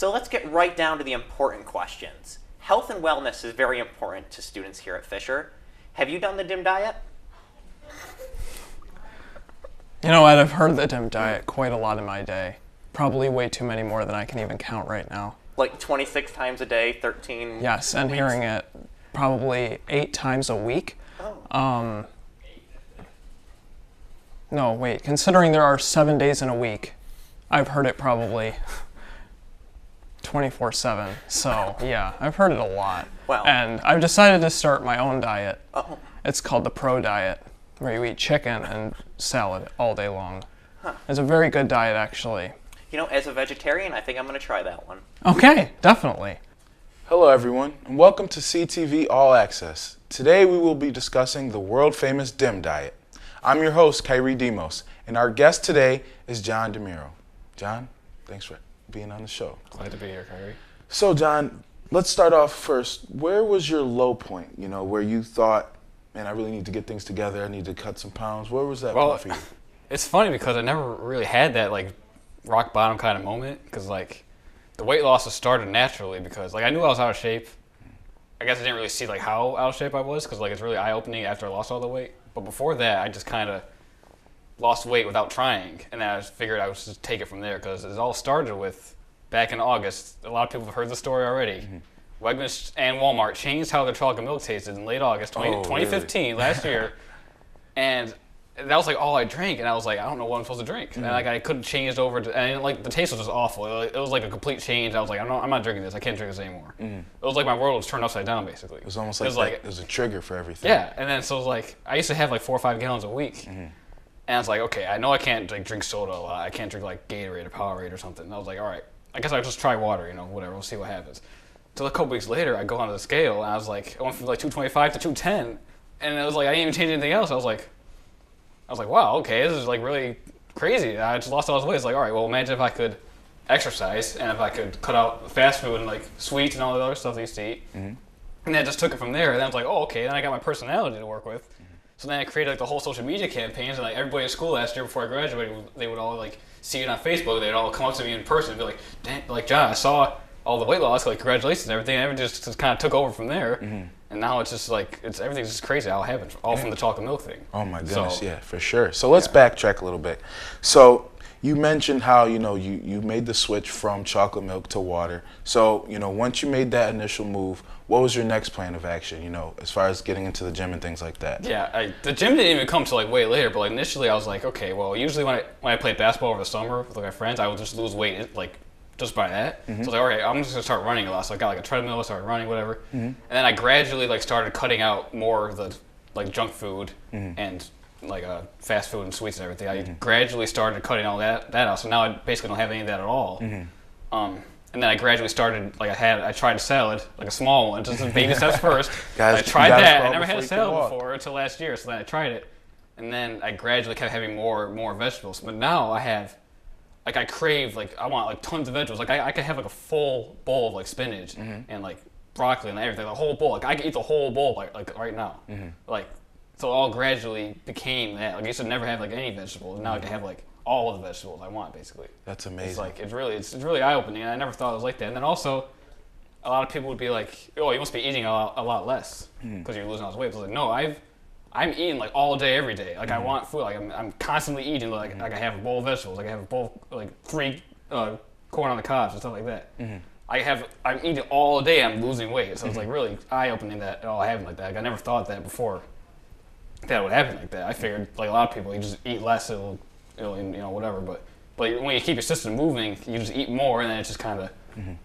So let's get right down to the important questions. Health and wellness is very important to students here at Fisher. Have you done the DIM diet? You know what, I've heard the DIM diet quite a lot in my day. Probably way too many more than I can even count right now. Like 26 times a day, 13 Yes, and weeks? hearing it probably 8 times a week. Oh. No, wait, considering there are 7 days in a week, I've heard it probably 24/7. So yeah, I've heard it a lot. Wow. And I've decided to start my own diet. Oh. It's called the Pro Diet, where you eat chicken and salad all day long. Huh. It's a very good diet, actually. You know, as a vegetarian, I think I'm going to try that one. Okay, definitely. Hello everyone, and welcome to CTV All Access. Today we will be discussing the world-famous DIM diet. I'm your host, Khari Demos, and our guest today is John DeMiro. John, thanks for being on the show. Glad to be here, Khari. So John, let's start off first. Where was your low point, where you thought, man, I really need to get things together, I need to cut some pounds? Where was that point for you? It's funny because I never really had that rock bottom kind of moment, because the weight loss has started naturally because I knew I was out of shape. I guess I didn't really see how out of shape I was, because it's really eye-opening after I lost all the weight. But before that, I just kind of lost weight without trying, and then I just figured I would just take it from there, because it all started with back in August. A lot of people have heard the story already. Mm-hmm. Wegmans and Walmart changed how their chocolate milk tasted in late August 2015, really? Last year, and that was all I drank, and I was I don't know what I'm supposed to drink. Mm-hmm. And I couldn't change over to, and the taste was just awful. It was a complete change. I was I'm not drinking this. I can't drink this anymore. Mm-hmm. It was my world was turned upside down, basically. It was almost it was a trigger for everything. Yeah, and then so it was I used to have 4 or 5 gallons a week. Mm-hmm. And I was okay, I know I can't drink soda a lot. I can't drink Gatorade or Powerade or something. And I was all right, I guess I'll just try water, whatever, we'll see what happens. So a couple weeks later, I go onto the scale, and I was I went from 225 to 210, and it was I didn't even change anything else. I was wow, okay, this is really crazy. I just lost all this weight. It's all right, well, imagine if I could exercise, and if I could cut out fast food and sweets and all the other stuff I used to eat. Mm-hmm. And then I just took it from there, and then I was oh, okay, then I got my personality to work with. Mm-hmm. So then I created the whole social media campaigns, and everybody at school last year before I graduated, they would all see it on Facebook. They'd all come up to me in person and be "Dang, John, I saw all the weight loss, congratulations and everything." And everything just kind of took over from there. Mm-hmm. And now it's just everything's just crazy how it happened, all from the chocolate milk thing. Oh my goodness, yeah, for sure. So let's backtrack a little bit. So you mentioned how, you made the switch from chocolate milk to water. So, once you made that initial move, what was your next plan of action, as far as getting into the gym and things like that? Yeah, the gym didn't even come till way later, but initially I was okay, well, usually when I played basketball over the summer with my friends, I would just lose weight just by that. Mm-hmm. So I was all right, I'm just gonna start running a lot. So I got a treadmill, I started running, whatever. Mm-hmm. And then I gradually started cutting out more of the junk food and fast food and sweets and everything. I gradually started cutting all that out. So now I basically don't have any of that at all. Mm-hmm. And then I gradually started I tried a salad, a small one, just baby steps first. Guys, I tried that. I never had a salad before until last year. So then I tried it, and then I gradually kept having more vegetables. But now I have. I crave, I want, tons of vegetables. I could have, a full bowl of, spinach and, broccoli and everything, the whole bowl. I could eat the whole bowl, right now. Mm-hmm. So it all gradually became that. I used to never have, any vegetables. Now I can have, all of the vegetables I want, basically. That's amazing. It's really eye-opening, and I never thought it was like that. And then also, a lot of people would be oh, you must be eating a lot less because you're losing all this weight. I was no, I'm eating all day, every day. I want food. I'm constantly eating. I have a bowl of vegetables. I have a bowl, 3 corn on the cobs and stuff like that. Mm-hmm. I'm eating all day. I'm losing weight. So it's really eye opening that it all happened like that. I never thought that before. That would happen like that. I figured a lot of people, you just eat less, it'll whatever. But when you keep your system moving, you just eat more, and then it just kind of.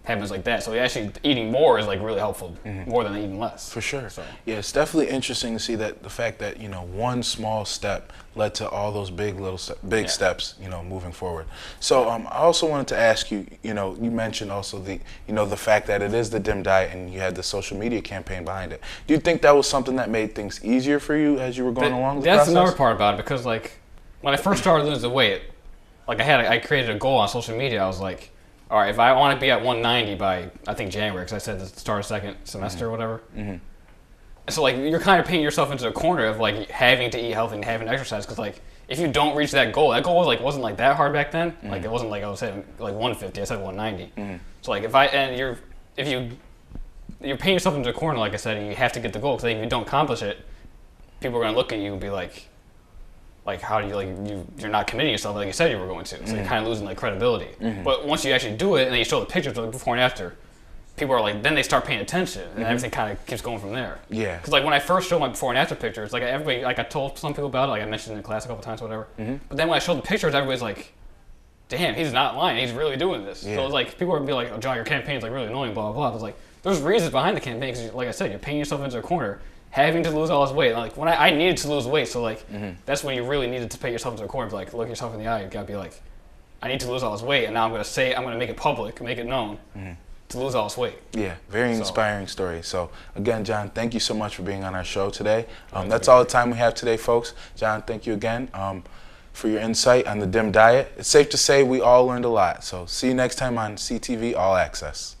Happens like that. So actually eating more is really helpful, more than eating less. For sure. So. Yeah, it's definitely interesting to see that the fact that, one small step led to all those big steps, moving forward. So I also wanted to ask you, you mentioned also the fact that it is the DIM diet and you had the social media campaign behind it. Do you think that was something that made things easier for you as you were going along the process? That's another part about it, because when I first started losing the weight, I created a goal on social media. I was all right, if I want to be at 190 by, I think, January, because I said the start of second semester or whatever. Mm-hmm. So, you're kind of painting yourself into a corner of, having to eat healthy and having to exercise, because, if you don't reach that goal was like wasn't like that hard back then. Like it wasn't like I was saying like 150. I said 190. So like if you're painting yourself into a corner, like I said, and you have to get the goal because if you don't accomplish it, people are gonna look at you and be like how do you you're not committing yourself like you said you were going to. So you're kind of losing like credibility. But once you actually do it and then you show the pictures like before and after, people are like then they start paying attention and everything kind of keeps going from there. Yeah. Because like when I first showed my before and after pictures, like everybody like I told some people about it, like I mentioned in class a couple times or whatever. But then when I showed the pictures, everybody's like, damn, he's not lying. He's really doing this. Yeah. So it's like people would be like, oh, John, your campaign's like really annoying, blah blah blah. I was like, there's reasons behind the campaign. Cause like I said, you're painting yourself into a corner, having to lose all this weight. Like when I needed to lose weight, so like that's when you really needed to paint yourself into a corner. Like look yourself in the eye. You gotta be like, I need to lose all this weight, and now I'm gonna make it public, make it known to lose all this weight. Yeah, very inspiring story. So again, John, thank you so much for being on our show today. That's all the time we have today, folks. John, thank you again for your insight on the DIM diet. It's safe to say we all learned a lot. So see you next time on CTV All Access.